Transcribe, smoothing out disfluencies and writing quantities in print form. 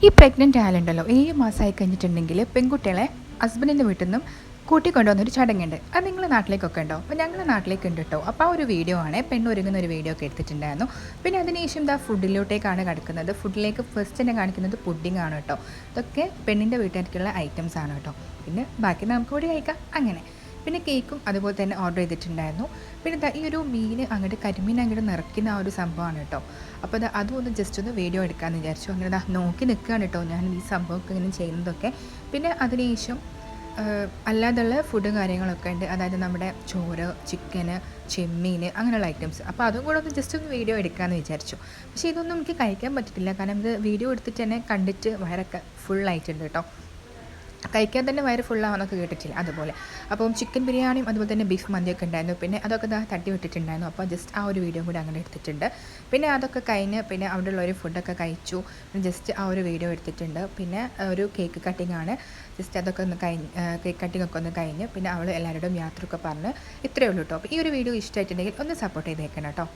ഈ പ്രഗ്നൻ്റ് ആയാലുണ്ടല്ലോ 7 മാസമായി കഴിഞ്ഞിട്ടുണ്ടെങ്കിൽ പെൺകുട്ടികളെ ഹസ്ബൻഡിൻ്റെ വീട്ടിൽ നിന്നും കൂട്ടിക്കൊണ്ടുവന്നൊരു ചടങ്ങുണ്ട്. അത് നിങ്ങളുടെ നാട്ടിലേക്കൊക്കെ ഉണ്ടോ? അപ്പോൾ ഞങ്ങളുടെ നാട്ടിലേക്ക് ഉണ്ട് കേട്ടോ. അപ്പോൾ ആ ഒരു വീഡിയോ ആണ്, പെണ്ണൊരുങ്ങുന്ന ഒരു വീഡിയോ ഒക്കെ എടുത്തിട്ടുണ്ടായിരുന്നു. പിന്നെ അതിനുശേഷം ഇതാ ഫുഡിലോട്ടേക്കാണ് കിടക്കുന്നത്. ഫുഡിലേക്ക് ഫസ്റ്റ് തന്നെ കാണിക്കുന്നത് പുഡിംഗ് ആണ് കേട്ടോ. ഇതൊക്കെ പെണ്ണിൻ്റെ വീട്ടുകാർക്കുള്ള ഐറ്റംസ് ആണ് കേട്ടോ. പിന്നെ ബാക്കി നമുക്ക് കൂടി കഴിക്കാം അങ്ങനെ. പിന്നെ കേക്കും അതുപോലെ തന്നെ ഓർഡർ ചെയ്തിട്ടുണ്ടായിരുന്നു. പിന്നെ ഈ ഒരു മീൻ അങ്ങോട്ട് കരിമീൻ അങ്ങോട്ട് നിറയ്ക്കുന്ന ആ ഒരു സംഭവമാണ് കേട്ടോ. അപ്പോൾ അതും ഒന്ന് ജസ്റ്റ് ഒന്ന് വീഡിയോ എടുക്കാമെന്ന് വിചാരിച്ചു. അങ്ങനെ നോക്കി നിൽക്കുകയാണ് കേട്ടോ ഞാൻ ഈ സംഭവമൊക്കെ ഇങ്ങനെ ചെയ്യുന്നതൊക്കെ. പിന്നെ അതിനുശേഷം അല്ലാതുള്ള ഫുഡും കാര്യങ്ങളൊക്കെ ഉണ്ട്. അതായത് നമ്മുടെ ചോറ്, ചിക്കന്, ചെമ്മീൻ അങ്ങനെയുള്ള ഐറ്റംസ്. അപ്പോൾ അതും കൂടെ ഒന്ന് ജസ്റ്റ് ഒന്ന് വീഡിയോ എടുക്കാമെന്ന് വിചാരിച്ചു. പക്ഷേ ഇതൊന്നും എനിക്ക് കഴിക്കാൻ പറ്റിയിട്ടില്ല. കാരണം ഇത് വീഡിയോ എടുത്തിട്ട് തന്നെ കണ്ടിട്ട് വയറൊക്കെ ഫുള്ളായിട്ടുണ്ട് കേട്ടോ. കഴിക്കാൻ തന്നെ വയറ് ഫുള്ളാവാന്നൊക്കെ കേട്ടിട്ടില്ല അതുപോലെ. അപ്പം ചിക്കൻ ബിരിയാണിയും അതുപോലെ തന്നെ ബീഫ് മന്തിയൊക്കെ ഉണ്ടായിരുന്നു. പിന്നെ അതൊക്കെ തട്ടി വിട്ടിട്ടുണ്ടായിരുന്നു. അപ്പോൾ ജസ്റ്റ് ആ ഒരു വീഡിയോ കൂടി അങ്ങനെ എടുത്തിട്ടുണ്ട്. പിന്നെ അതൊക്കെ കഴിഞ്ഞ് പിന്നെ അവിടെ ഉള്ളൊരു ഫുഡൊക്കെ കഴിച്ചു. ജസ്റ്റ് ആ ഒരു വീഡിയോ എടുത്തിട്ടുണ്ട്. പിന്നെ ഒരു കേക്ക് കട്ടിംഗ് ആണ്. ജസ്റ്റ് അതൊക്കെ ഒന്ന് കഴിഞ്ഞ് കേക്ക് കട്ടിംഗ് ഒക്കെ ഒന്ന് കഴിഞ്ഞ് പിന്നെ അവൾ എല്ലാവരോടും യാത്രയൊക്കെ പറഞ്ഞ് ഇത്രയേ ഉള്ളൂ കേട്ടോ. അപ്പോൾ ഈ ഒരു വീഡിയോ ഇഷ്ടമായിട്ടുണ്ടെങ്കിൽ ഒന്ന് സപ്പോർട്ട് ചെയ്തേക്കണം കേട്ടോ.